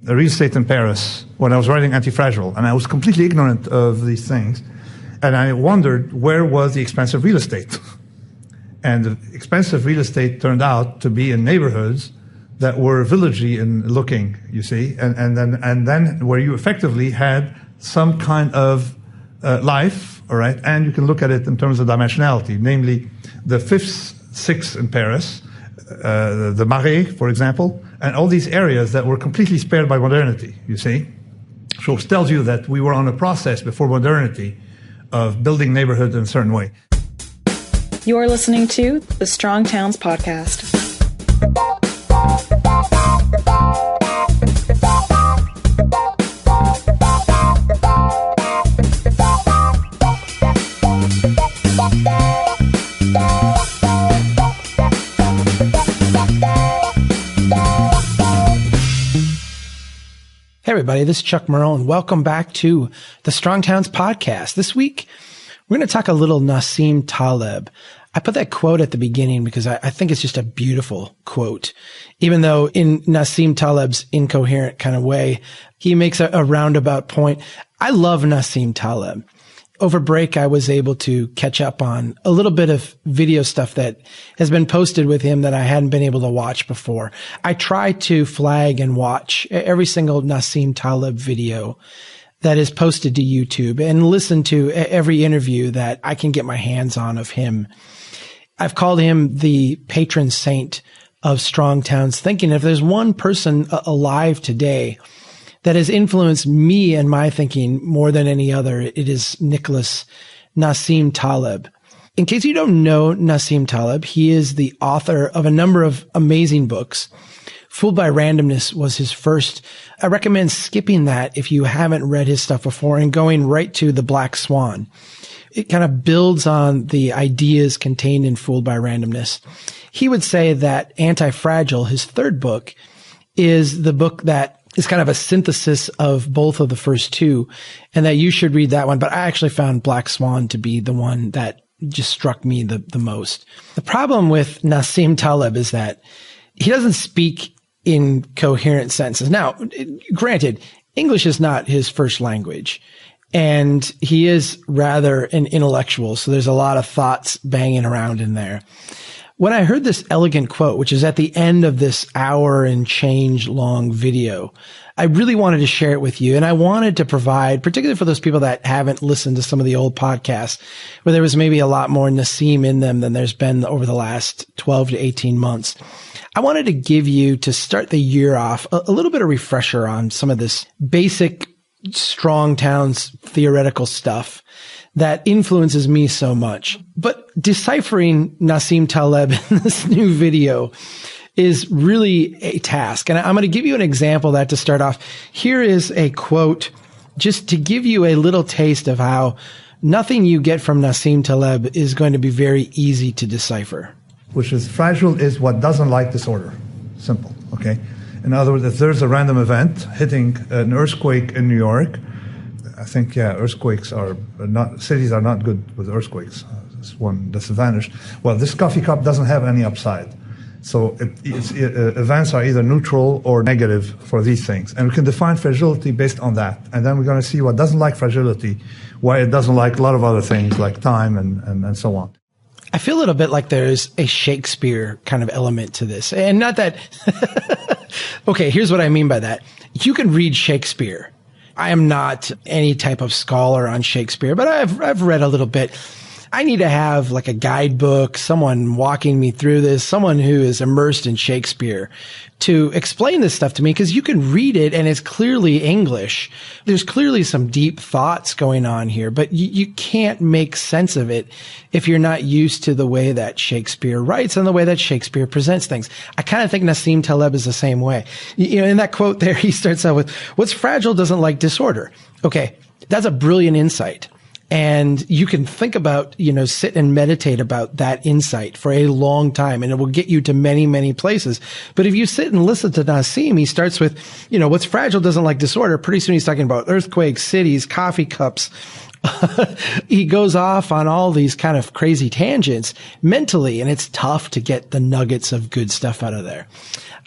real estate in Paris when I was writing Antifragile, and I was completely ignorant of these things. And I wondered where was the expensive real estate. And the expensive real estate turned out to be in neighborhoods that were villagey in looking, you see, and then where you effectively had some kind of life, all right, and you can look at it in terms of dimensionality, namely the fifth, sixth in Paris, the Marais, for example, and all these areas that were completely spared by modernity, you see. So it tells you that we were on a process before modernity of building neighborhoods in a certain way. You're listening to the Strong Towns Podcast. Hey everybody, this is Chuck Marohn. Welcome back to the Strong Towns Podcast. This week, we're going to talk a little Nassim Taleb. I put that quote at the beginning because I think it's just a beautiful quote. Even though in Nassim Taleb's incoherent kind of way, he makes a roundabout point. I love Nassim Taleb. Over break, I was able to catch up on a little bit of video stuff that has been posted with him that I hadn't been able to watch before. I try to flag and watch every single Nassim Taleb video that is posted to YouTube and listen to every interview that I can get my hands on of him. I've called him the patron saint of strong towns thinking. If there's one person alive today that has influenced me and my thinking more than any other, it is Nassim Taleb. In case you don't know Nassim Taleb, he is the author of a number of amazing books. Fooled by Randomness was his first. I recommend skipping that if you haven't read his stuff before and going right to The Black Swan. It kind of builds on the ideas contained in Fooled by Randomness. He would say that Antifragile, his third book, is the book that is kind of a synthesis of both of the first two, and that you should read that one. But I actually found Black Swan to be the one that just struck me the most. The problem with Nassim Taleb is that he doesn't speak in coherent sentences. Now, granted, English is not his first language, and he is rather an intellectual, so there's a lot of thoughts banging around in there. When I heard this elegant quote, which is at the end of this hour and change long video, I really wanted to share it with you. And I wanted to provide, particularly for those people that haven't listened to some of the old podcasts, where there was maybe a lot more Nassim in them than there's been over the last 12 to 18 months. I wanted to give you, to start the year off, a little bit of refresher on some of this basic strong towns theoretical stuff that influences me so much. But deciphering Nassim Taleb in this new video is really a task. And I'm going to give you an example of that to start off. Here is a quote just to give you a little taste of how nothing you get from Nassim Taleb is going to be very easy to decipher. Which is, fragile is what doesn't like disorder. Simple, okay? In other words, if there's a random event hitting an earthquake in New York, I think, earthquakes are not, cities are not good with earthquakes. That's one disadvantage. Well, this coffee cup doesn't have any upside. So events are either neutral or negative for these things. And we can define fragility based on that. And then we're going to see what doesn't like fragility, why it doesn't like a lot of other things like time and so on. I feel a little bit like there's a Shakespeare kind of element to this. And not that, okay, here's what I mean by that. You can read Shakespeare. I am not any type of scholar on Shakespeare, but I've read a little bit. I need to have like a guidebook, someone walking me through this, someone who is immersed in Shakespeare to explain this stuff to me, because you can read it and it's clearly English. There's clearly some deep thoughts going on here, but you can't make sense of it if you're not used to the way that Shakespeare writes and the way that Shakespeare presents things. I kind of think Nassim Taleb is the same way. You know, in that quote there, he starts out with, "What's fragile doesn't like disorder." Okay, that's a brilliant insight. And you can think about, sit and meditate about that insight for a long time, and it will get you to many, many places. But if you sit and listen to Nassim, he starts with, what's fragile doesn't like disorder. Pretty soon he's talking about earthquakes, cities, coffee cups, he goes off on all these kind of crazy tangents mentally, and it's tough to get the nuggets of good stuff out of there.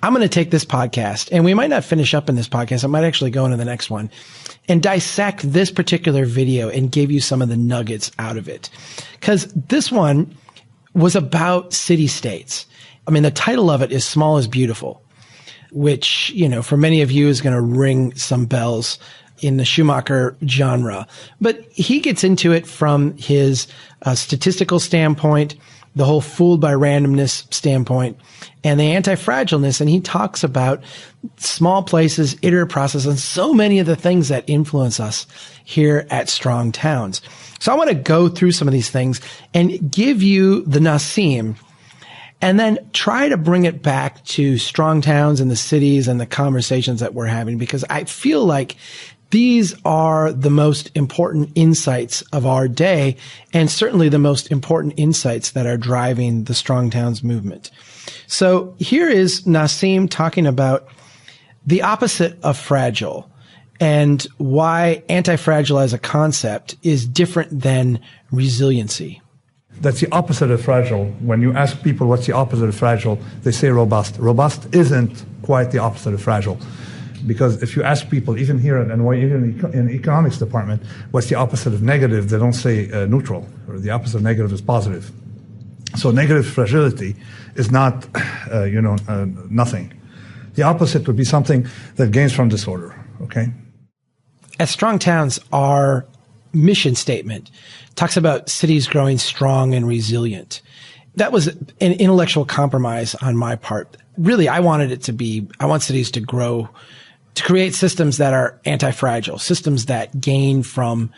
I'm going to take this podcast, and we might not finish up in this podcast. I might actually go into the next one and dissect this particular video and give you some of the nuggets out of it. Because this one was about city-states. I mean, the title of it is Small is Beautiful, which, you know, for many of you is going to ring some bells in the Schumacher genre. But he gets into it from his statistical standpoint, the whole fooled by randomness standpoint, and the anti-fragileness. And he talks about small places, iterative process, and so many of the things that influence us here at Strong Towns. So I want to go through some of these things and give you the Nassim, and then try to bring it back to Strong Towns and the cities and the conversations that we're having, because I feel like these are the most important insights of our day, and certainly the most important insights that are driving the Strong Towns movement. So here is Nassim talking about the opposite of fragile and why anti-fragile as a concept is different than resiliency. That's the opposite of fragile. When you ask people what's the opposite of fragile, they say robust. Robust isn't quite the opposite of fragile. Because if you ask people, even here at NY, even in the economics department, what's the opposite of negative, they don't say neutral, or the opposite of negative is positive. So negative fragility is not, nothing. The opposite would be something that gains from disorder, okay? At Strong Towns, our mission statement talks about cities growing strong and resilient. That was an intellectual compromise on my part. Really, I want cities to grow, to create systems that are anti-fragile, systems that gain from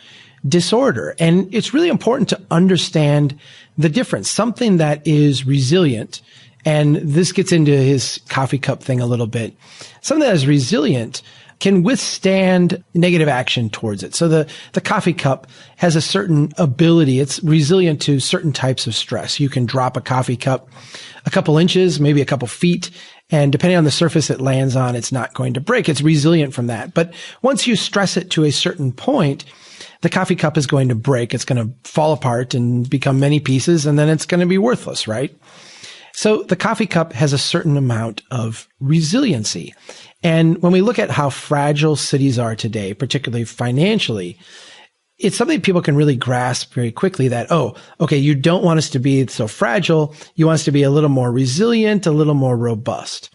disorder. And it's really important to understand the difference. Something that is resilient, and this gets into his coffee cup thing a little bit, something that is resilient can withstand negative action towards it. So the coffee cup has a certain ability. It's resilient to certain types of stress. You can drop a coffee cup a couple inches, maybe a couple feet, and depending on the surface it lands on, it's not going to break. It's resilient from that. But once you stress it to a certain point, the coffee cup is going to break. It's going to fall apart and become many pieces, and then it's going to be worthless, right? So the coffee cup has a certain amount of resiliency. And when we look at how fragile cities are today, particularly financially, it's something people can really grasp very quickly that, oh, okay, you don't want us to be so fragile. You want us to be a little more resilient, a little more robust.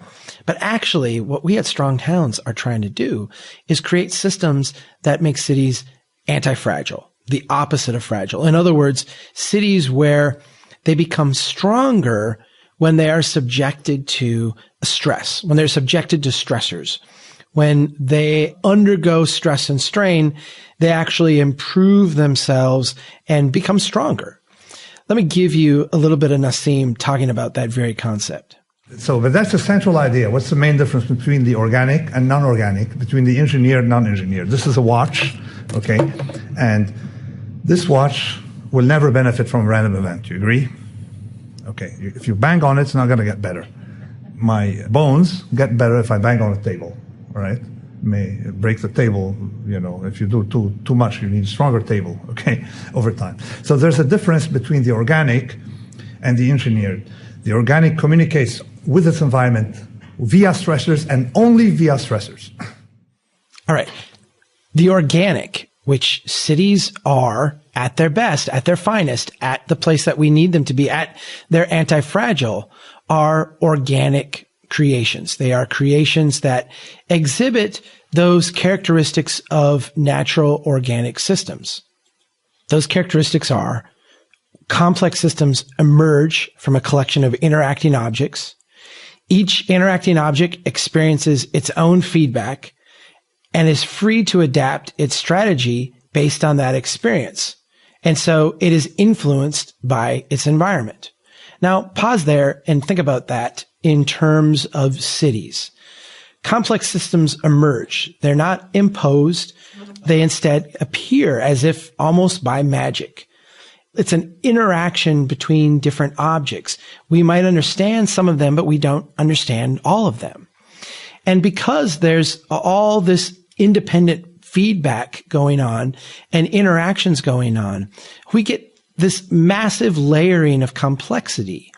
But actually, what we at Strong Towns are trying to do is create systems that make cities anti-fragile, the opposite of fragile. In other words, cities where they become stronger when they are subjected to stress, when they're subjected to stressors. When they undergo stress and strain, they actually improve themselves and become stronger. Let me give you a little bit of Nassim talking about that very concept. But that's the central idea. What's the main difference between the organic and non-organic, between the engineered and non-engineered? This is a watch, okay? And this watch will never benefit from a random event. You agree? Okay. If you bang on it, it's not going to get better. My bones get better if I bang on a table. All right, may break the table. You know, if you do too much, you need a stronger table. Okay, over time. So there's a difference between the organic and the engineered. The organic communicates with its environment via stressors and only via stressors. All right, the organic, which cities are at their best, at their finest, at the place that we need them to be, at their anti-fragile, are organic creations. They are creations that exhibit those characteristics of natural organic systems. Those characteristics are complex systems emerge from a collection of interacting objects. Each interacting object experiences its own feedback and is free to adapt its strategy based on that experience. And so it is influenced by its environment. Now, pause there and think about that in terms of cities. Complex systems emerge. They're not imposed. They instead appear as if almost by magic. It's an interaction between different objects. We might understand some of them, but we don't understand all of them. And because there's all this independent feedback going on and interactions going on, we get this massive layering of complexity.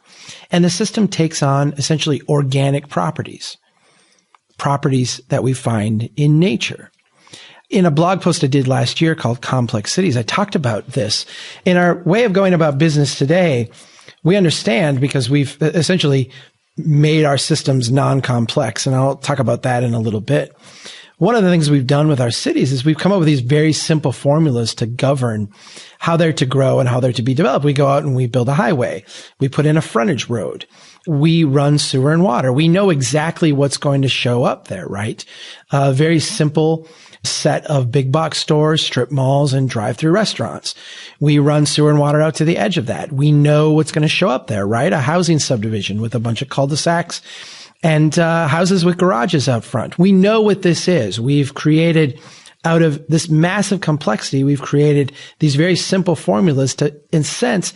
And the system takes on essentially organic properties that we find in nature. In a blog post I did last year called Complex Cities, I talked about this. In our way of going about business today, we understand because we've essentially made our systems non-complex, and I'll talk about that in a little bit. One of the things we've done with our cities is we've come up with these very simple formulas to govern how they're to grow and how they're to be developed. We go out and we build a highway. We put in a frontage road. We run sewer and water. We know exactly what's going to show up there, right? A very simple set of big box stores, strip malls, and drive-through restaurants. We run sewer and water out to the edge of that. We know what's going to show up there, right? A housing subdivision with a bunch of cul-de-sacs and houses with garages out front. We know what this is. We've created, out of this massive complexity, we've created these very simple formulas to, in a sense,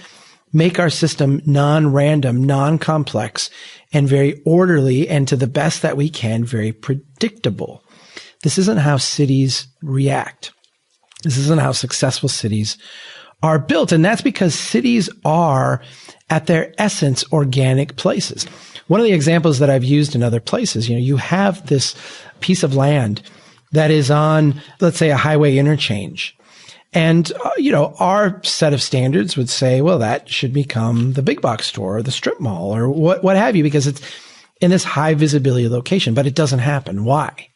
make our system non-random, non-complex, and very orderly, and to the best that we can, very predictable. This isn't how cities react. This isn't how successful cities are built. And that's because cities are, at their essence, organic places. One of the examples that I've used in other places, you have this piece of land that is on, let's say, a highway interchange. And, our set of standards would say, well, that should become the big box store or the strip mall or what have you, because it's in this high visibility location, but it doesn't happen. Why?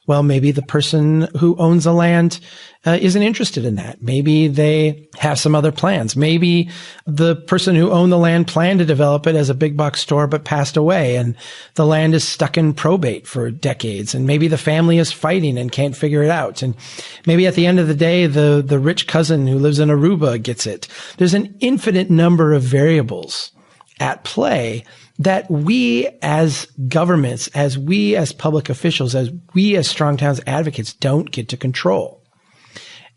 Well, maybe the person who owns the land isn't interested in that. Maybe they have some other plans. Maybe the person who owned the land planned to develop it as a big box store, but passed away, and the land is stuck in probate for decades. And maybe the family is fighting and can't figure it out. And maybe at the end of the day, the rich cousin who lives in Aruba gets it. There's an infinite number of variables at play that we as governments, as we as public officials, as we as Strong Towns advocates don't get to control.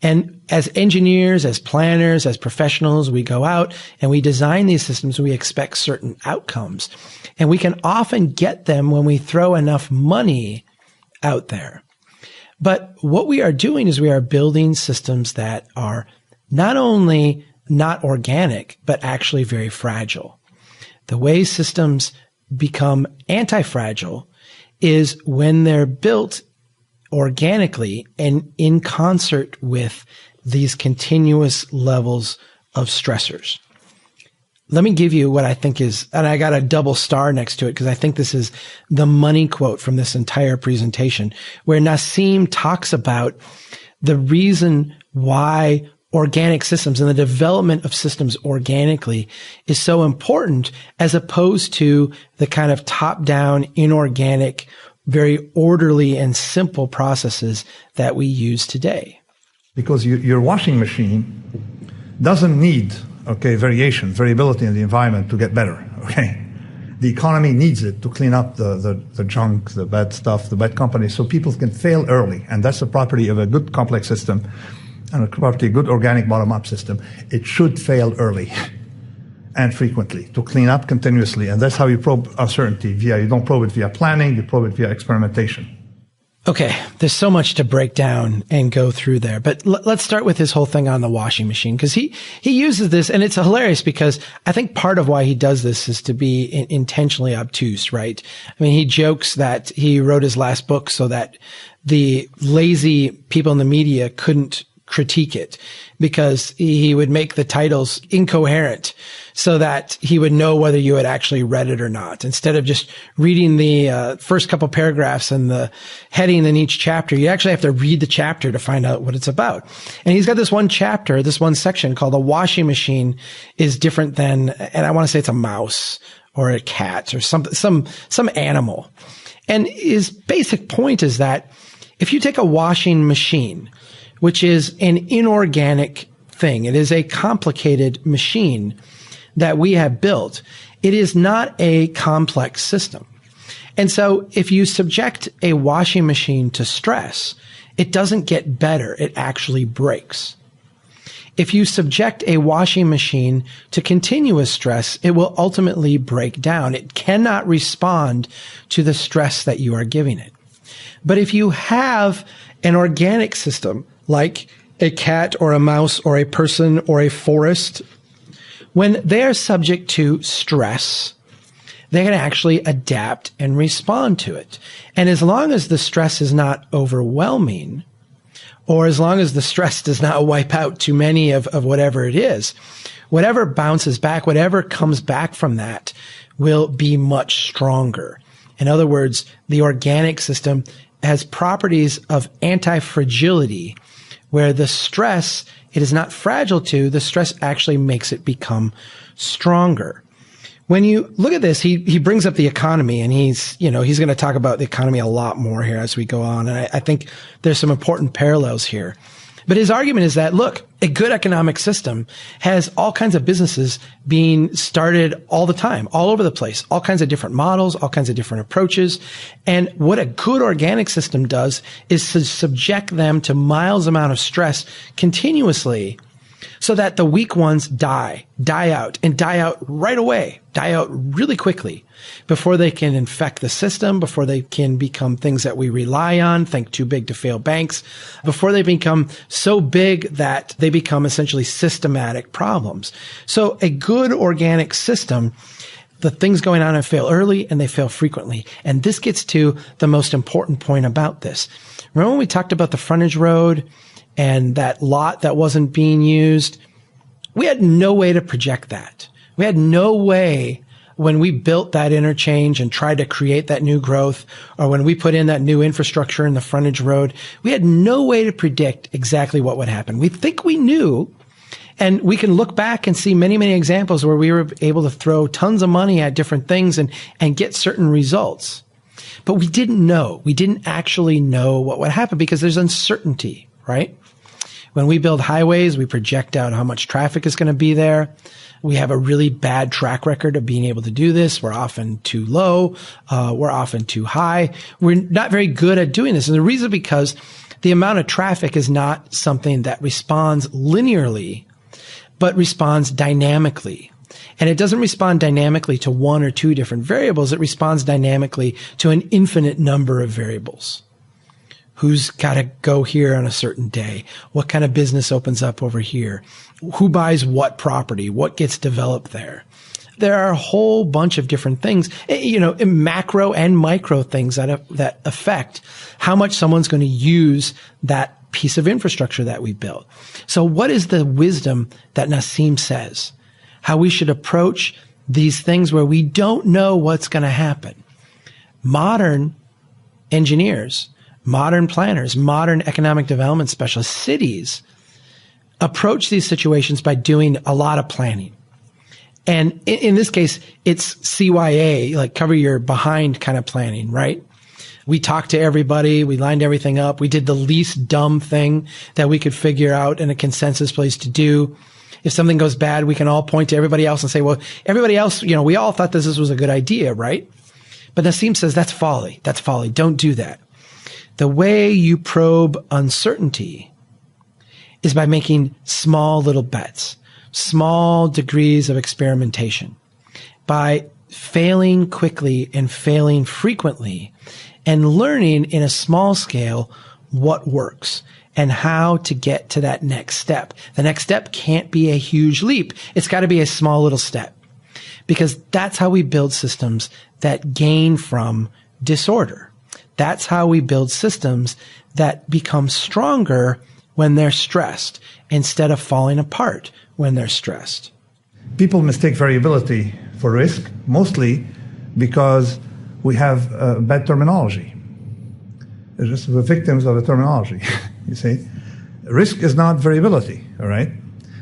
And as engineers, as planners, as professionals, we go out and we design these systems. We expect certain outcomes, and we can often get them when we throw enough money out there. But what we are doing is we are building systems that are not only not organic, but actually very fragile. The way systems become anti-fragile is when they're built organically and in concert with these continuous levels of stressors. Let me give you what I think is, and I got a double star next to it because I think this is the money quote from this entire presentation, where Nassim talks about the reason why organic systems and the development of systems organically is so important, as opposed to the kind of top-down, inorganic, very orderly and simple processes that we use today. Because your washing machine doesn't need, variability in the environment to get better, The economy needs it to clean up the junk, the bad stuff, the bad companies, so people can fail early. And that's the property of a good complex system. And a good organic bottom-up system, it should fail early and frequently to clean up continuously. And that's how you probe uncertainty. You don't probe it via planning, you probe it via experimentation. Okay, there's so much to break down and go through there. But let's start with his whole thing on the washing machine, because he uses this, and it's hilarious because I think part of why he does this is to be intentionally obtuse, right? I mean, he jokes that he wrote his last book so that the lazy people in the media couldn't critique it, because he would make the titles incoherent so that he would know whether you had actually read it or not. Instead of just reading the first couple paragraphs and the heading in each chapter, you actually have to read the chapter to find out what it's about. And he's got this one chapter, this one section called "A Washing Machine is Different Than," and I want to say it's a mouse or a cat or some animal. And his basic point is that if you take a washing machine, which is an inorganic thing, it is a complicated machine that we have built. It is not a complex system. And so if you subject a washing machine to stress, it doesn't get better. It actually breaks. If you subject a washing machine to continuous stress, it will ultimately break down. It cannot respond to the stress that you are giving it. But if you have an organic system like a cat or a mouse or a person or a forest, when they are subject to stress, they're going to actually adapt and respond to it. And as long as the stress is not overwhelming, or as long as the stress does not wipe out too many of whatever it is, whatever bounces back, whatever comes back from that will be much stronger. In other words, the organic system has properties of anti-fragility, where the stress it is not fragile to, the stress actually makes it become stronger. When you look at this, he brings up the economy, and he's going to talk about the economy a lot more here as we go on. And I think there's some important parallels here. But his argument is that, look, a good economic system has all kinds of businesses being started all the time, all over the place, all kinds of different models, all kinds of different approaches. And what a good organic system does is to subject them to miles amount of stress continuously, so that the weak ones die out right away, die out really quickly before they can infect the system, before they can become things that we rely on, think too big to fail banks, before they become so big that they become essentially systematic problems. So a good organic system, the things going on fail early and they fail frequently. And this gets to the most important point about this. Remember when we talked about the frontage road and that lot that wasn't being used? We had no way to project that. We had no way when we built that interchange and tried to create that new growth, or when we put in that new infrastructure in the frontage road, we had no way to predict exactly what would happen. We think we knew, and we can look back and see many, many examples where we were able to throw tons of money at different things and get certain results. But we didn't know. We didn't actually know what would happen because there's uncertainty, right? When we build highways, we project out how much traffic is going to be there. We have a really bad track record of being able to do this. We're often too low. We're often too high. We're not very good at doing this. And the reason because the amount of traffic is not something that responds linearly, but responds dynamically. And it doesn't respond dynamically to one or two different variables. It responds dynamically to an infinite number of variables. Who's got to go here on a certain day? What kind of business opens up over here? Who buys what property? What gets developed there? There are a whole bunch of different things, macro and micro things that affect how much someone's going to use that piece of infrastructure that we built. So what is the wisdom that Nassim says? How we should approach these things where we don't know what's going to happen. Modern engineers, modern planners, modern economic development specialists, cities approach these situations by doing a lot of planning. And in this case, it's CYA, like cover your behind kind of planning, right? We talked to everybody. We lined everything up. We did the least dumb thing that we could figure out in a consensus place to do. If something goes bad, we can all point to everybody else and say, well, everybody else, we all thought this was a good idea, right? But Nassim says that's folly. That's folly. Don't do that. The way you probe uncertainty is by making small little bets, small degrees of experimentation, by failing quickly and failing frequently and learning in a small scale what works and how to get to that next step. The next step can't be a huge leap. It's got to be a small little step, because that's how we build systems that gain from disorder. That's how we build systems that become stronger when they're stressed instead of falling apart when they're stressed. People mistake variability for risk, mostly because we have bad terminology. They're just the victims of the terminology, you see. Risk is not variability, all right?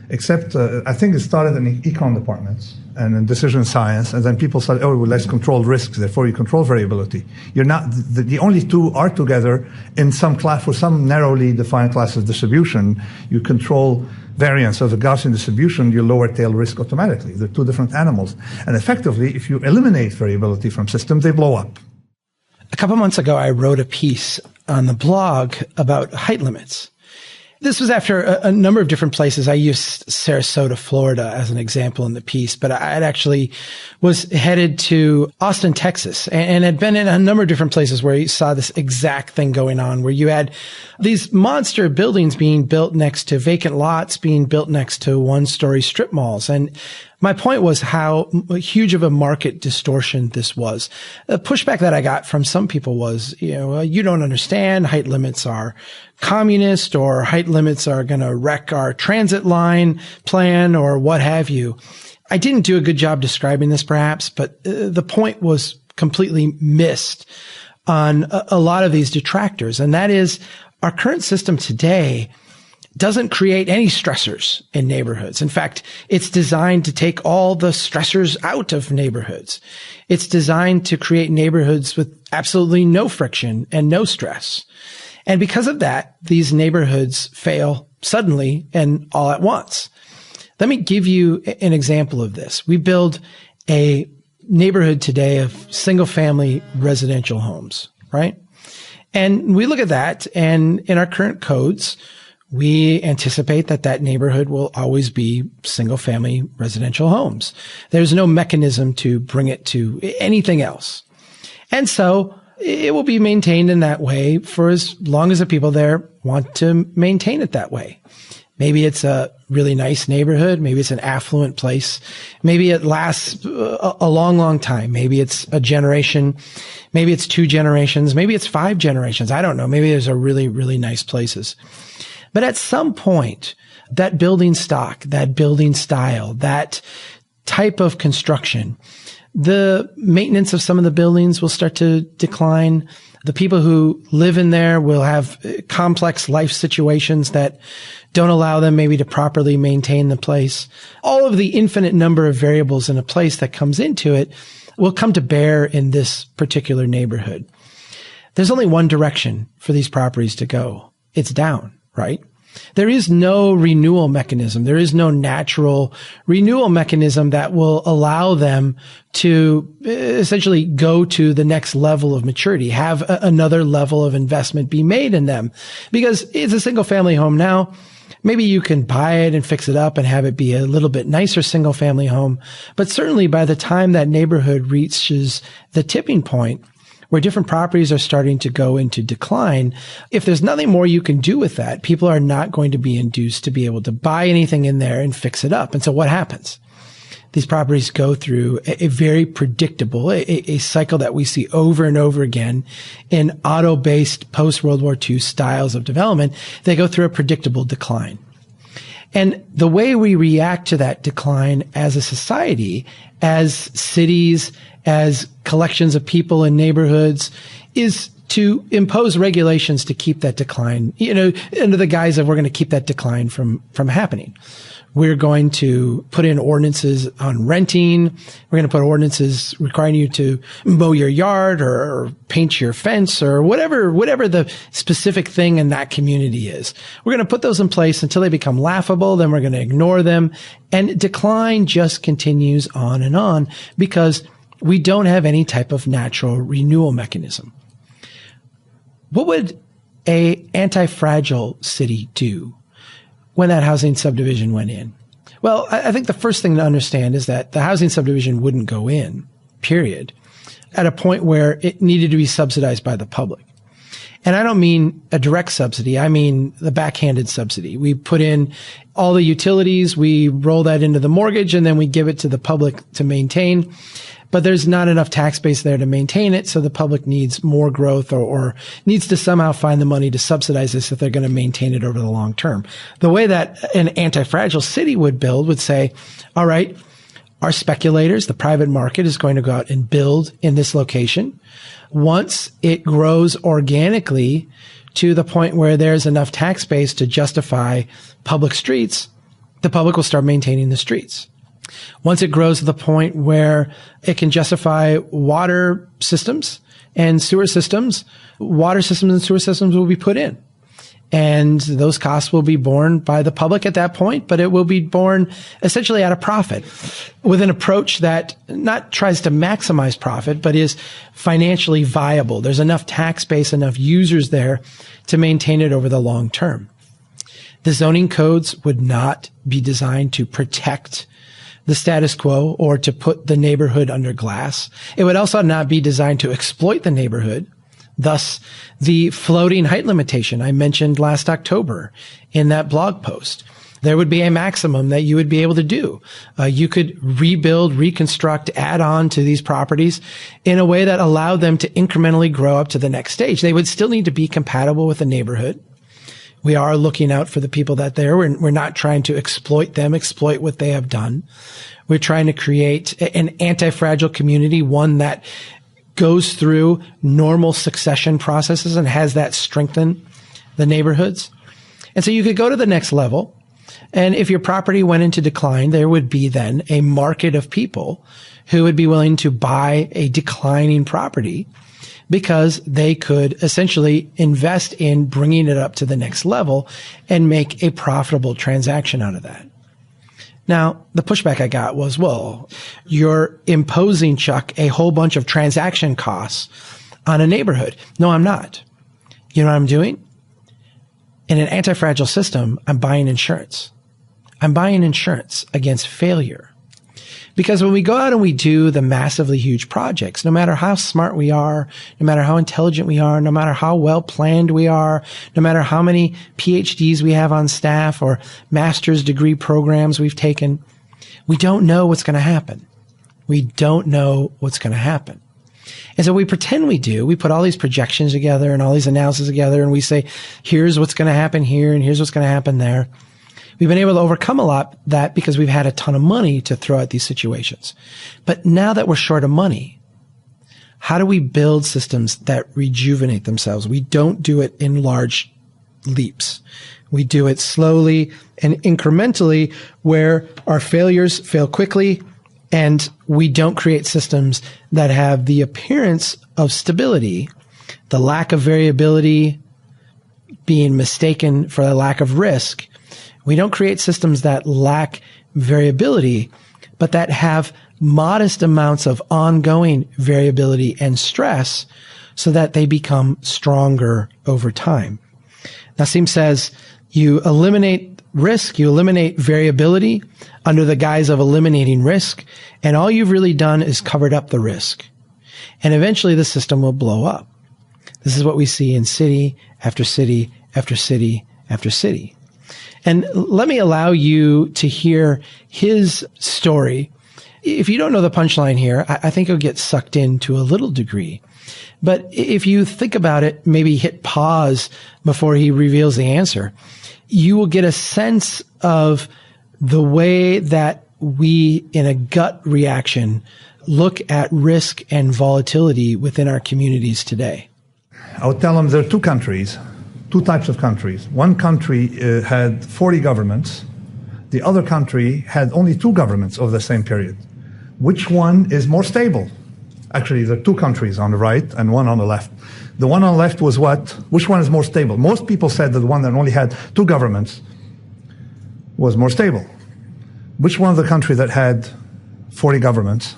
Except, I think it started in the econ departments and in decision science, and then people said, oh, well, let's control risks, therefore you control variability. You're not, the only two are together in some class, for some narrowly defined class of distribution, you control variance of the Gaussian distribution, you lower tail risk automatically. They're two different animals. And effectively, if you eliminate variability from systems, they blow up. A couple months ago, I wrote a piece on the blog about height limits. This was after a number of different places. I used Sarasota, Florida as an example in the piece, but I actually was headed to Austin, Texas, and had been in a number of different places where you saw this exact thing going on, where you had these monster buildings being built next to vacant lots, being built next to one-story strip malls. And my point was how huge of a market distortion this was. The pushback that I got from some people was, you don't understand. Height limits are communist, or height limits are going to wreck our transit line plan, or what have you. I didn't do a good job describing this perhaps, but the point was completely missed on a lot of these detractors. And that is, our current system today doesn't create any stressors in neighborhoods. In fact, it's designed to take all the stressors out of neighborhoods. It's designed to create neighborhoods with absolutely no friction and no stress. And because of that, these neighborhoods fail suddenly and all at once. Let me give you an example of this. We build a neighborhood today of single-family residential homes, right? And we look at that, and in our current codes, we anticipate that that neighborhood will always be single-family residential homes. There's no mechanism to bring it to anything else. And so it will be maintained in that way for as long as the people there want to maintain it that way. Maybe it's a really nice neighborhood. Maybe it's an affluent place. Maybe it lasts a long, long time. Maybe it's a generation. Maybe it's 2 generations. Maybe it's 5 generations. I don't know. Maybe there's a really, really nice places. But at some point, that building stock, that building style, that type of construction, the maintenance of some of the buildings will start to decline. The people who live in there will have complex life situations that don't allow them maybe to properly maintain the place. All of the infinite number of variables in a place that comes into it will come to bear in this particular neighborhood. There's only one direction for these properties to go. It's down, right? There is no renewal mechanism. There is no natural renewal mechanism that will allow them to essentially go to the next level of maturity, have another level of investment be made in them. Because it's a single family home now. Maybe you can buy it and fix it up and have it be a little bit nicer single family home. But certainly by the time that neighborhood reaches the tipping point, where different properties are starting to go into decline, if there's nothing more you can do with that, people are not going to be induced to be able to buy anything in there and fix it up. And so what happens? These properties go through a very predictable, a cycle that we see over and over again in auto-based post-World War II styles of development. They go through a predictable decline. And the way we react to that decline as a society, as cities, as collections of people in neighborhoods, is to impose regulations to keep that decline, under the guise of we're going to keep that decline from happening. We're going to put in ordinances on renting. We're going to put ordinances requiring you to mow your yard or paint your fence or whatever the specific thing in that community is. We're going to put those in place until they become laughable. Then we're going to ignore them. And decline just continues on because we don't have any type of natural renewal mechanism. What would a anti-fragile city do when that housing subdivision went in? Well, I think the first thing to understand is that the housing subdivision wouldn't go in, period, at a point where it needed to be subsidized by the public. And I don't mean a direct subsidy. I mean the backhanded subsidy. We put in all the utilities, we roll that into the mortgage, and then we give it to the public to maintain. But there's not enough tax base there to maintain it, so the public needs more growth or needs to somehow find the money to subsidize this if they're going to maintain it over the long term. The way that an anti-fragile city would build would say, all right, our speculators, the private market, is going to go out and build in this location. Once it grows organically to the point where there's enough tax base to justify public streets, the public will start maintaining the streets. Once it grows to the point where it can justify water systems and sewer systems, water systems and sewer systems will be put in. And those costs will be borne by the public at that point, but it will be borne essentially at a profit with an approach that not tries to maximize profit, but is financially viable. There's enough tax base, enough users there to maintain it over the long term. The zoning codes would not be designed to protect the status quo or to put the neighborhood under glass. It would also not be designed to exploit the neighborhood. Thus, the floating height limitation I mentioned last October in that blog post. There would be a maximum that you would be able to do. You could rebuild, reconstruct, add on to these properties in a way that allowed them to incrementally grow up to the next stage. They would still need to be compatible with the neighborhood. We are looking out for the people that there. We're not trying to exploit them, exploit what they have done. We're trying to create an anti-fragile community, one that goes through normal succession processes and has that strengthen the neighborhoods. And so you could go to the next level. And if your property went into decline, there would be then a market of people who would be willing to buy a declining property because they could essentially invest in bringing it up to the next level and make a profitable transaction out of that. Now, the pushback I got was, well, you're imposing, Chuck, a whole bunch of transaction costs on a neighborhood. No, I'm not. You know what I'm doing? In an anti-fragile system, I'm buying insurance. I'm buying insurance against failure. Because when we go out and we do the massively huge projects, no matter how smart we are, no matter how intelligent we are, no matter how well planned we are, no matter how many PhDs we have on staff or master's degree programs we've taken, we don't know what's going to happen. We don't know what's going to happen. And so we pretend we do. We put all these projections together and all these analyses together and we say, here's what's going to happen here and here's what's going to happen there. We've been able to overcome a lot of that because we've had a ton of money to throw at these situations. But now that we're short of money, how do we build systems that rejuvenate themselves? We don't do it in large leaps. We do it slowly and incrementally where our failures fail quickly and we don't create systems that have the appearance of stability, the lack of variability being mistaken for a lack of risk. We don't create systems that lack variability, but that have modest amounts of ongoing variability and stress so that they become stronger over time. Nassim says you eliminate risk, you eliminate variability under the guise of eliminating risk, and all you've really done is covered up the risk. And eventually the system will blow up. This is what we see in city after city after city after city. And let me allow you to hear his story. If you don't know the punchline here, I think you'll get sucked in to a little degree. But if you think about it, maybe hit pause before he reveals the answer, you will get a sense of the way that we, in a gut reaction, look at risk and volatility within our communities today. I would tell them there are two types of countries. One country had 40 governments. The other country had only 2 governments over the same period. Which one is more stable? Actually, there are 2 countries on the right and one on the left. The one on the left was what? Which one is more stable? Most people said that the one that only had 2 governments was more stable. Which one of the country that had 40 governments?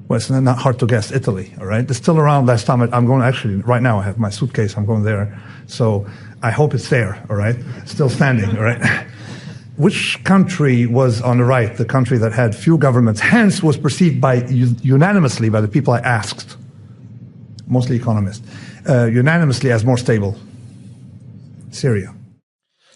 Well, it's not hard to guess. Italy, all right? It's still around. Last time I'm going, actually, right now I have my suitcase. I'm going there. So I hope it's there, all right? Still standing, all right? Which country was on the right, the country that had few governments, hence was perceived unanimously by the people I asked, mostly economists, unanimously as more stable? Syria.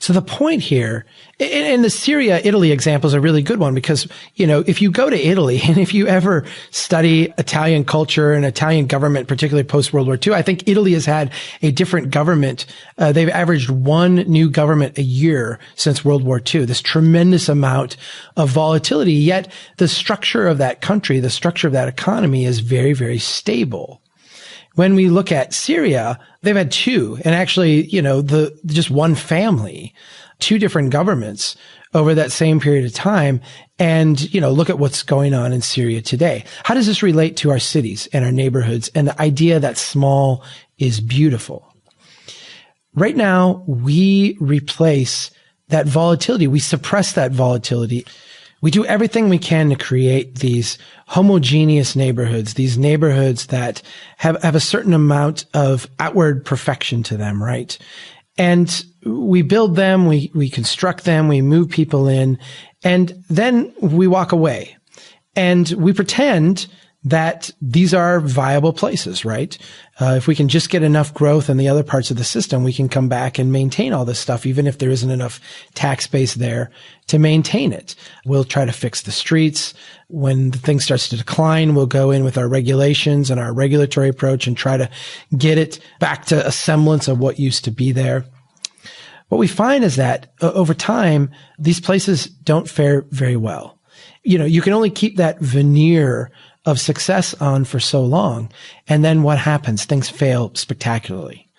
So the point here, and the Syria-Italy example is a really good one because, you know, if you go to Italy and if you ever study Italian culture and Italian government, particularly post-World War II, I think Italy has had a different government. They've averaged 1 new government a year since World War II, this tremendous amount of volatility. Yet the structure of that country, the structure of that economy is very, very stable. When we look at Syria, they've had 2, and actually, you know, just one family, 2 different governments over that same period of time. And, you know, look at what's going on in Syria today. How does this relate to our cities and our neighborhoods and the idea that small is beautiful? Right now, we replace that volatility. We suppress that volatility. We do everything we can to create these homogeneous neighborhoods, these neighborhoods that have a certain amount of outward perfection to them, right? And we build them, we construct them, we move people in, and then we walk away. And we pretend that these are viable places, right? If we can just get enough growth in the other parts of the system, we can come back and maintain all this stuff, even if there isn't enough tax base there to maintain it. We'll try to fix the streets. When the thing starts to decline, we'll go in with our regulations and our regulatory approach and try to get it back to a semblance of what used to be there. What we find is that over time, these places don't fare very well. You can only keep that veneer of success on for so long. And then what happens? Things fail spectacularly.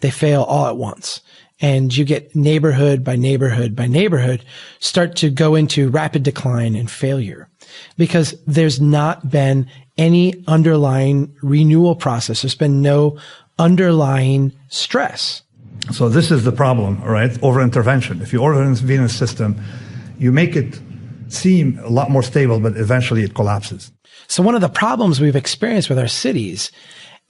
They fail all at once. And you get neighborhood by neighborhood by neighborhood start to go into rapid decline and failure because there's not been any underlying renewal process. There's been no underlying stress. So this is the problem, right? Over-intervention. If you over-intervene in a system, you make it seem a lot more stable, but eventually it collapses. So one of the problems we've experienced with our cities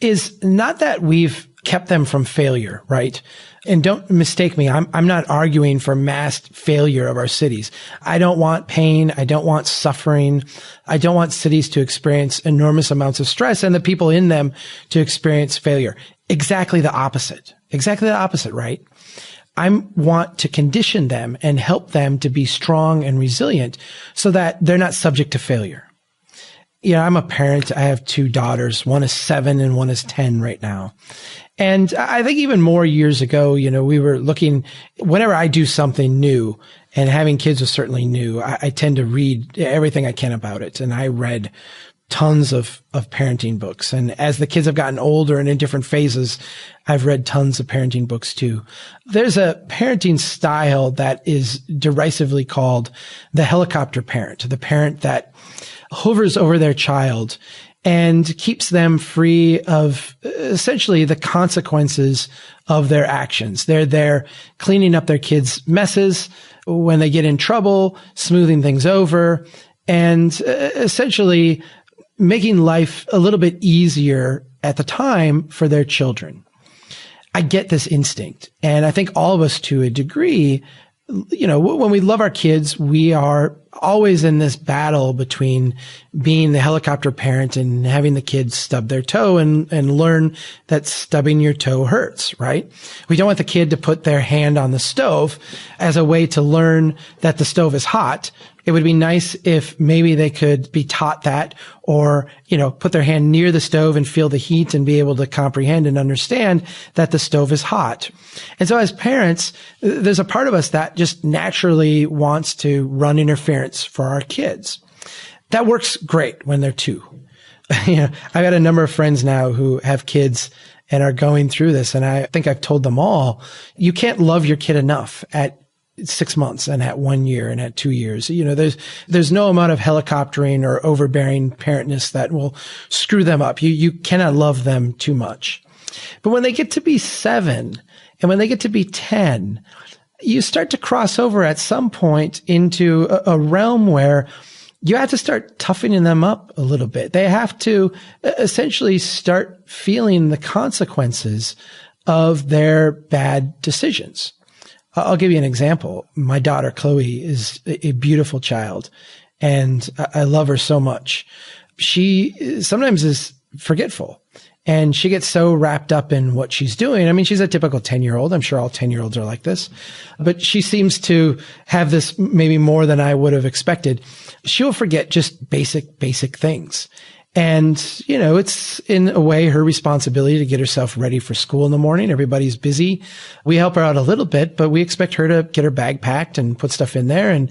is not that we've kept them from failure, right? And don't mistake me. I'm not arguing for mass failure of our cities. I don't want pain. I don't want suffering. I don't want cities to experience enormous amounts of stress and the people in them to experience failure. Exactly the opposite. Exactly the opposite, right? I want to condition them and help them to be strong and resilient so that they're not subject to failure. I'm a parent. I have 2 daughters. One is 7 and one is 10 right now. And I think even more years ago, we were looking, whenever I do something new, and having kids was certainly new, I tend to read everything I can about it. And I read tons of parenting books. And as the kids have gotten older and in different phases, I've read tons of parenting books too. There's a parenting style that is derisively called the helicopter parent, the parent that hovers over their child and keeps them free of essentially the consequences of their actions. They're there cleaning up their kids' messes when they get in trouble, smoothing things over, and essentially making life a little bit easier at the time for their children. I get this instinct. And I think all of us to a degree, when we love our kids, we are always in this battle between being the helicopter parent and having the kids stub their toe and learn that stubbing your toe hurts, right? We don't want the kid to put their hand on the stove as a way to learn that the stove is hot. It would be nice if maybe they could be taught that or, put their hand near the stove and feel the heat and be able to comprehend and understand that the stove is hot. And so as parents, there's a part of us that just naturally wants to run interference for our kids. That works great when they're 2. I've got a number of friends now who have kids and are going through this. And I think I've told them all, you can't love your kid enough at 6 months and at 1 year and at 2 years. There's no amount of helicoptering or overbearing parentness that will screw them up. You cannot love them too much. But when they get to be 7 and when they get to be 10, you start to cross over at some point into a realm where you have to start toughening them up a little bit. They have to essentially start feeling the consequences of their bad decisions. I'll give you an example. My daughter, Chloe, is a beautiful child, and I love her so much. She sometimes is forgetful, and she gets so wrapped up in what she's doing. I mean, she's a typical 10-year-old. I'm sure all 10-year-olds are like this, but she seems to have this maybe more than I would have expected. She'll forget just basic things. And, it's in a way her responsibility to get herself ready for school in the morning. Everybody's busy. We help her out a little bit, but we expect her to get her bag packed and put stuff in there and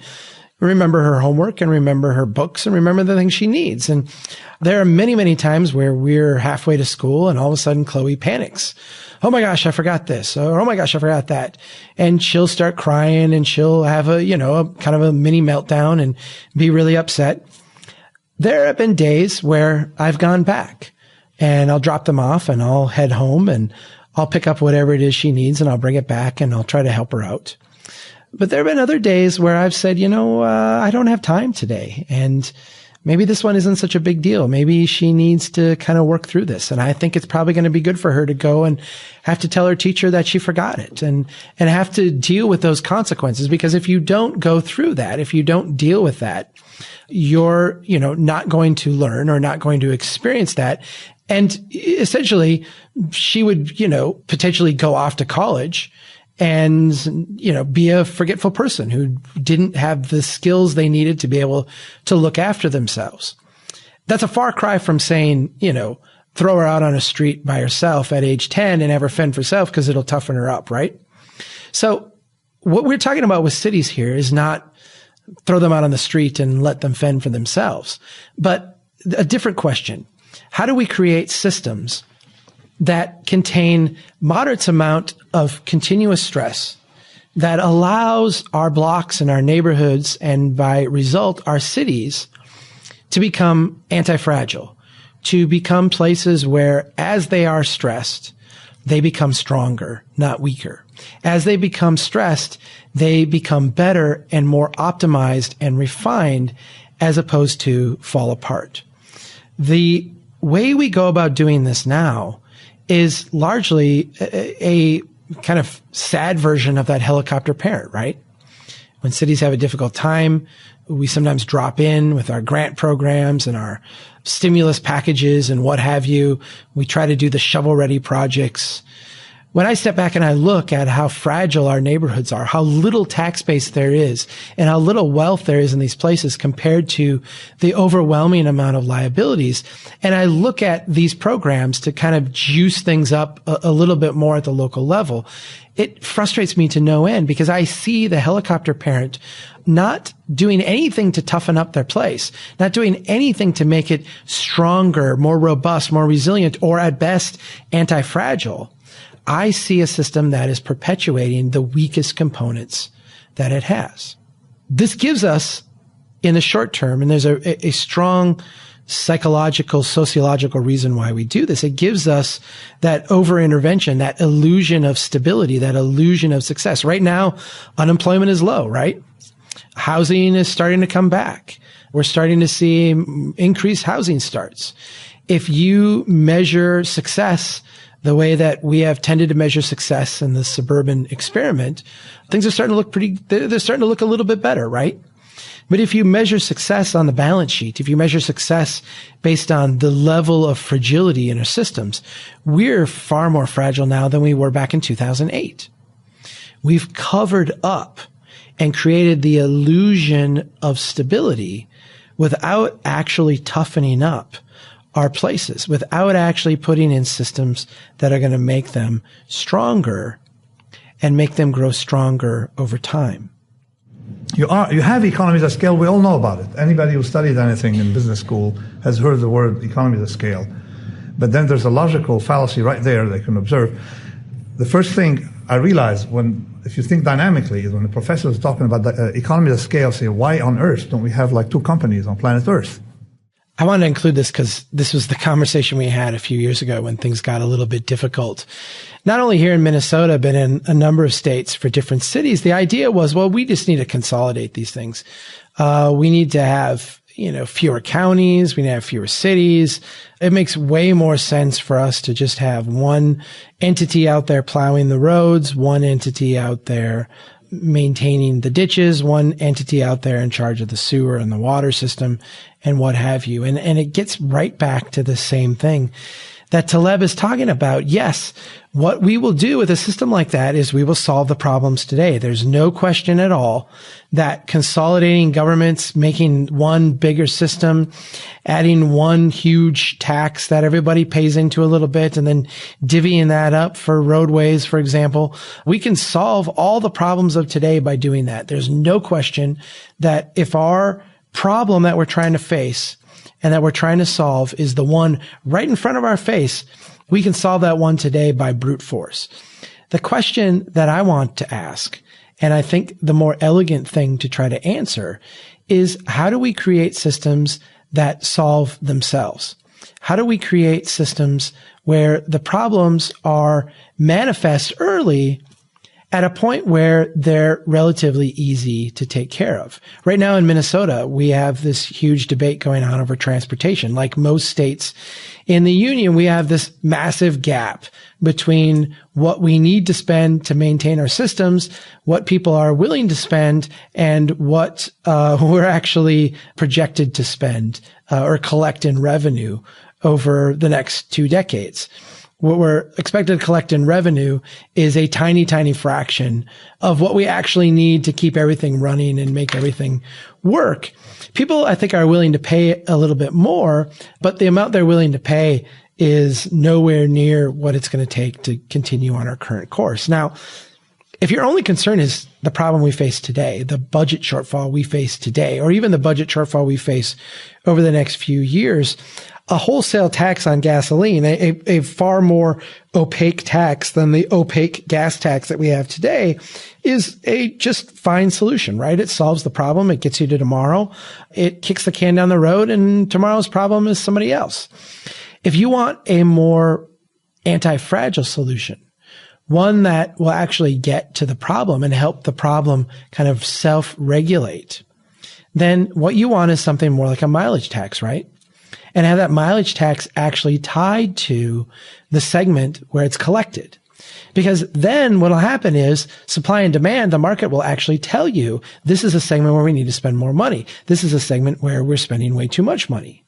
remember her homework and remember her books and remember the things she needs. And there are many, many times where we're halfway to school and all of a sudden Chloe panics. Oh my gosh, I forgot this. Or, oh my gosh, I forgot that. And she'll start crying and she'll have a kind of a mini meltdown and be really upset. There have been days where I've gone back and I'll drop them off and I'll head home and I'll pick up whatever it is she needs and I'll bring it back and I'll try to help her out. But there have been other days where I've said, I don't have time today. And maybe this one isn't such a big deal. Maybe she needs to kind of work through this. And I think it's probably going to be good for her to go and have to tell her teacher that she forgot it and have to deal with those consequences. Because if you don't go through that, if you don't deal with that, you're, not going to learn or not going to experience that. And essentially she would, potentially go off to college and, be a forgetful person who didn't have the skills they needed to be able to look after themselves. That's a far cry from saying, throw her out on a street by herself at age 10 and have her fend for herself because it'll toughen her up, right? So what we're talking about with cities here is not throw them out on the street and let them fend for themselves, but a different question. How do we create systems that contain moderate amount of continuous stress that allows our blocks and our neighborhoods and by result our cities to become antifragile, to become places where as they are stressed, they become stronger, not weaker. As they become stressed, they become better and more optimized and refined as opposed to fall apart. The way we go about doing this now is largely a kind of sad version of that helicopter parent, right? When cities have a difficult time, we sometimes drop in with our grant programs and our stimulus packages and what have you. We try to do the shovel-ready projects. When I step back and I look at how fragile our neighborhoods are, how little tax base there is, and how little wealth there is in these places compared to the overwhelming amount of liabilities, and I look at these programs to kind of juice things up a little bit more at the local level, it frustrates me to no end because I see the helicopter parent not doing anything to toughen up their place, not doing anything to make it stronger, more robust, more resilient, or at best anti-fragile. I see a system that is perpetuating the weakest components that it has. This gives us, in the short term, and there's a strong psychological, sociological reason why we do this. It gives us that over-intervention, that illusion of stability, that illusion of success. Right now, unemployment is low, right? Housing is starting to come back. We're starting to see increased housing starts. If you measure success the way that we have tended to measure success in the suburban experiment, things are starting to look they're starting to look a little bit better, right? But if you measure success on the balance sheet, if you measure success based on the level of fragility in our systems, we're far more fragile now than we were back in 2008. We've covered up and created the illusion of stability without actually toughening up our places, without actually putting in systems that are going to make them stronger and make them grow stronger over time. You have economies of scale. We all know about it. Anybody who studied anything in business school has heard the word economies of scale. But then there's a logical fallacy right there they can observe. The first thing I realized if you think dynamically, is when the professor was talking about the economies of scale, say, why on earth don't we have like two companies on planet Earth? I wanted to include this because this was the conversation we had a few years ago when things got a little bit difficult. Not only here in Minnesota, but in a number of states for different cities. The idea was, well, we just need to consolidate these things. We need to have, fewer counties. We need to have fewer cities. It makes way more sense for us to just have one entity out there plowing the roads, one entity out there maintaining the ditches, one entity out there in charge of the sewer and the water system and what have you. And it gets right back to the same thing that Taleb is talking about. Yes, what we will do with a system like that is we will solve the problems today. There's no question at all that consolidating governments, making one bigger system, adding one huge tax that everybody pays into a little bit, and then divvying that up for roadways, for example, we can solve all the problems of today by doing that. There's no question that if our problem that we're trying to face and that we're trying to solve is the one right in front of our face, we can solve that one today by brute force. The question that I want to ask, and I think the more elegant thing to try to answer, is how do we create systems that solve themselves? How do we create systems where the problems are manifest early at a point where they're relatively easy to take care of. Right now in Minnesota, we have this huge debate going on over transportation. Like most states in the union, we have this massive gap between what we need to spend to maintain our systems, what people are willing to spend, and what we're actually projected to spend or collect in revenue over the next 2 decades. What we're expected to collect in revenue is a tiny, tiny fraction of what we actually need to keep everything running and make everything work. People, I think, are willing to pay a little bit more, but the amount they're willing to pay is nowhere near what it's going to take to continue on our current course. Now, if your only concern is the problem we face today, the budget shortfall we face today, or even the budget shortfall we face over the next few years, a wholesale tax on gasoline, a far more opaque tax than the opaque gas tax that we have today, is a just fine solution, right? It solves the problem. It gets you to tomorrow. It kicks the can down the road, and tomorrow's problem is somebody else. If you want a more anti-fragile solution, one that will actually get to the problem and help the problem kind of self-regulate, then what you want is something more like a mileage tax, right? And have that mileage tax actually tied to the segment where it's collected. Because then what'll happen is supply and demand, the market will actually tell you this is a segment where we need to spend more money. This is a segment where we're spending way too much money.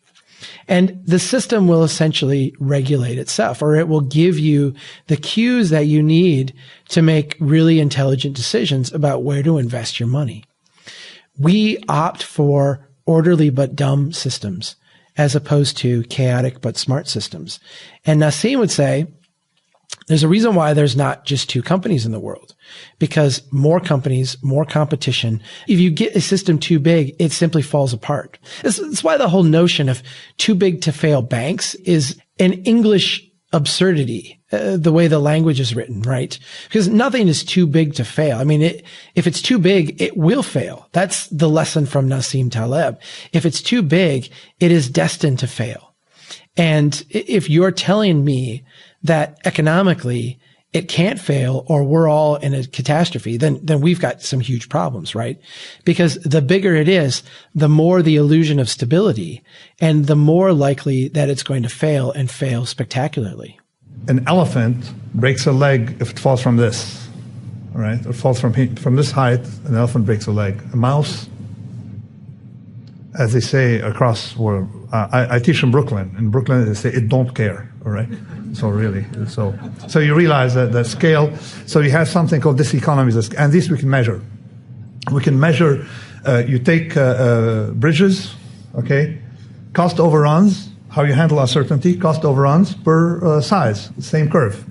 And the system will essentially regulate itself, or it will give you the cues that you need to make really intelligent decisions about where to invest your money. We opt for orderly but dumb systems, as opposed to chaotic but smart systems. And Nassim would say, there's a reason why there's not just 2 companies in the world, because more companies, more competition. If you get a system too big, it simply falls apart. That's why the whole notion of too big to fail banks is an English absurdity, the way the language is written, right? Because nothing is too big to fail. I mean, if it's too big, it will fail. That's the lesson from Nassim Taleb. If it's too big, it is destined to fail. And if you're telling me that economically it can't fail, or we're all in a catastrophe, then we've got some huge problems, right? Because the bigger it is, the more the illusion of stability, and the more likely that it's going to fail, and fail spectacularly. An elephant breaks a leg if it falls from this, all right? Or falls from this height, an elephant breaks a leg. A mouse, as they say across the world, I teach in Brooklyn. In Brooklyn, they say, it don't care, all right? So really, so you realize that the scale, so you have something called diseconomies, and this we can measure. We can measure, you take bridges, okay, cost overruns, how you handle uncertainty, cost overruns per size, same curve.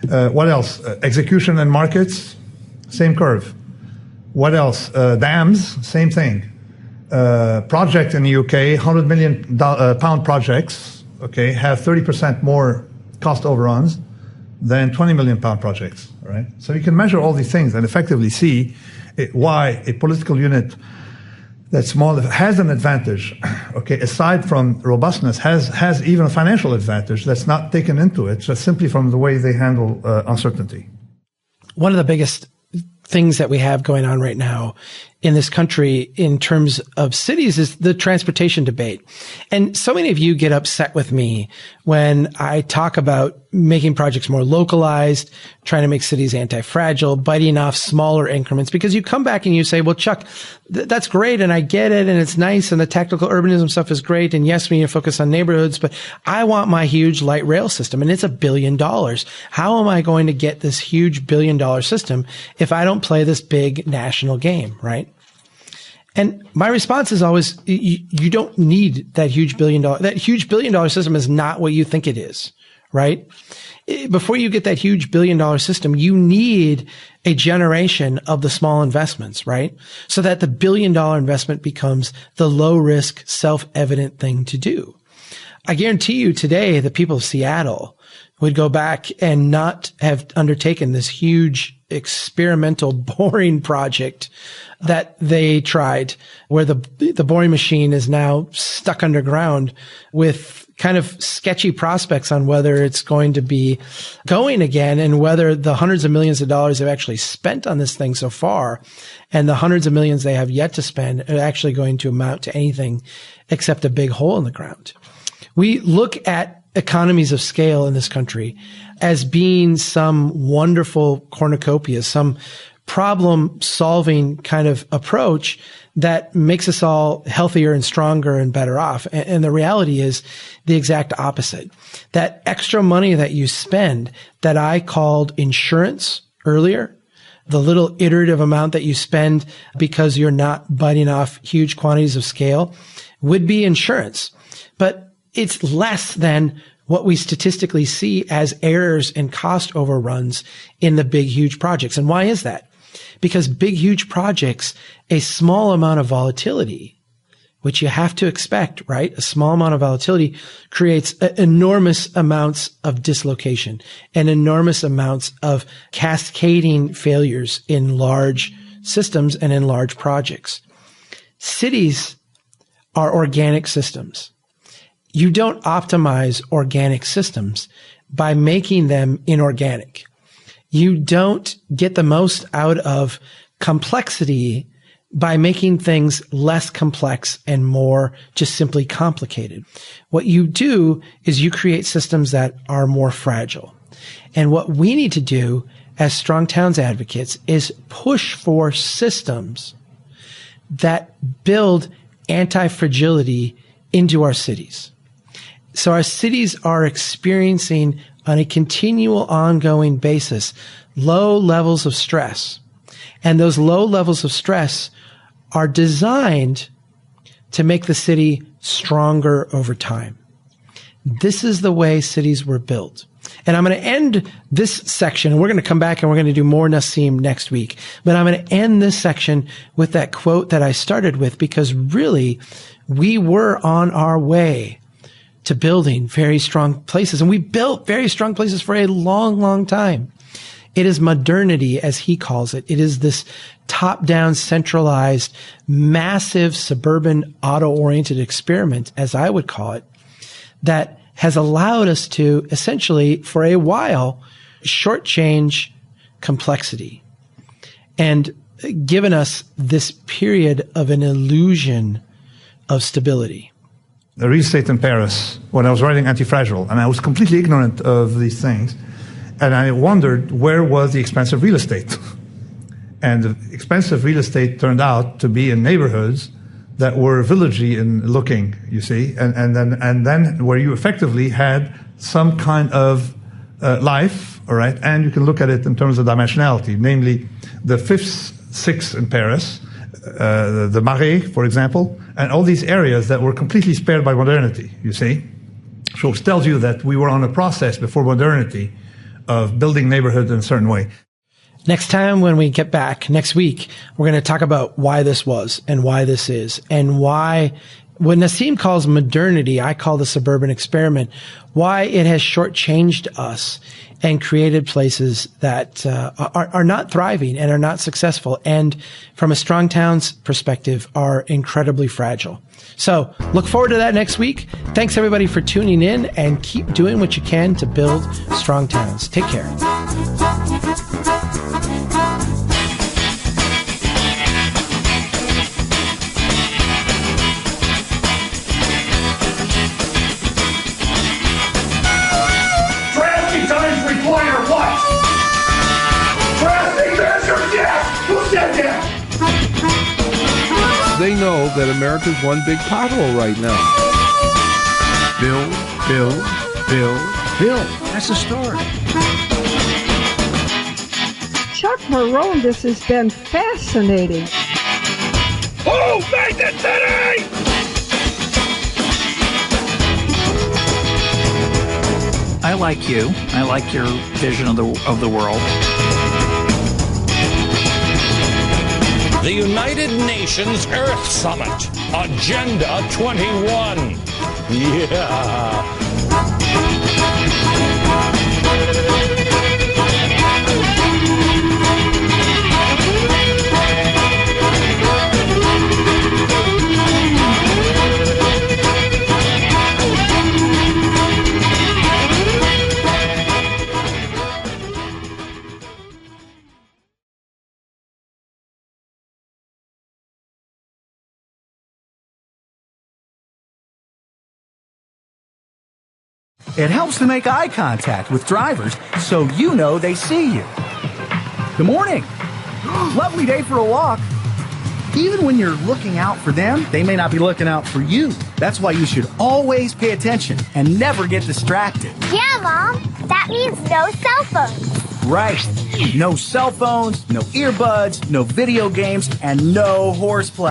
What else? Execution in markets, same curve. What else? Dams, same thing. Project in the UK, £100 million pound projects, okay, have 30% more cost overruns than 20 million pound projects, right? So you can measure all these things and effectively see why a political unit that's small has an advantage, okay, aside from robustness, has even a financial advantage that's not taken into it, just simply from the way they handle uncertainty. One of the biggest things that we have going on right now in this country in terms of cities is the transportation debate. And so many of you get upset with me when I talk about making projects more localized, trying to make cities anti-fragile, biting off smaller increments, because you come back and you say, well, Chuck, that's great. And I get it. And it's nice. And the tactical urbanism stuff is great. And yes, we need to focus on neighborhoods, but I want my huge light rail system, and it's $1 billion. How am I going to get this huge $1 billion system if I don't play this big national game, right? And my response is always, you don't need that huge $1 billion. That huge $1 billion system is not what you think it is, right? Before you get that huge $1 billion system, you need a generation of the small investments, right? So that the $1 billion investment becomes the low risk, self-evident thing to do. I guarantee you today, the people of Seattle would go back and not have undertaken this huge experimental boring project that they tried, where the boring machine is now stuck underground with kind of sketchy prospects on whether it's going to be going again and whether the hundreds of millions of dollars they've actually spent on this thing so far and the hundreds of millions they have yet to spend are actually going to amount to anything except a big hole in the ground. We look at economies of scale in this country as being some wonderful cornucopia, some problem solving kind of approach that makes us all healthier and stronger and better off. And the reality is the exact opposite. That extra money that you spend that I called insurance earlier, the little iterative amount that you spend because you're not biting off huge quantities of scale would be insurance. But it's less than what we statistically see as errors and cost overruns in the big, huge projects. And why is that? Because big, huge projects, a small amount of volatility, which you have to expect, right? A small amount of volatility creates enormous amounts of dislocation and enormous amounts of cascading failures in large systems and in large projects. Cities are organic systems. You don't optimize organic systems by making them inorganic. You don't get the most out of complexity by making things less complex and more just simply complicated. What you do is you create systems that are more fragile. And what we need to do as Strong Towns advocates is push for systems that build anti-fragility into our cities. So our cities are experiencing on a continual ongoing basis low levels of stress. And those low levels of stress are designed to make the city stronger over time. This is the way cities were built. And I'm going to end this section, and we're going to come back and we're going to do more Nassim next week. But I'm going to end this section with that quote that I started with, because really we were on our way to building very strong places. And we built very strong places for a long, long time. It is modernity, as he calls it. It is this top-down, centralized, massive, suburban, auto-oriented experiment, as I would call it, that has allowed us to essentially, for a while, shortchange complexity and given us this period of an illusion of stability. The real estate in Paris, when I was writing Antifragile, and I was completely ignorant of these things, and I wondered where was the expensive real estate. And the expensive real estate turned out to be in neighborhoods that were villagey in looking, you see, and then where you effectively had some kind of life, all right, and you can look at it in terms of dimensionality, namely the Fifth, Sixth in Paris, the Marais, for example, and all these areas that were completely spared by modernity, you see. So it tells you that we were on a process before modernity of building neighborhoods in a certain way. Next time when we get back, next week, we're going to talk about why this was and why this is and why what Nassim calls modernity, I call the suburban experiment, why it has shortchanged us and created places that are not thriving and are not successful, and from a Strong Towns perspective are incredibly fragile. So look forward to that next week. Thanks everybody for tuning in, and keep doing what you can to build strong towns. Take care. They know that America's one big pothole right now. Bill. That's the story. Chuck Marohn, this has been fascinating. Who made the city? I like you. I like your vision of the world. The United Nations Earth Summit, Agenda 21. Yeah. It helps to make eye contact with drivers so you know they see you. Good morning. Lovely day for a walk. Even when you're looking out for them, they may not be looking out for you. That's why you should always pay attention and never get distracted. Yeah, Mom. That means no cell phones. Right. No cell phones, no earbuds, no video games, and no horseplay.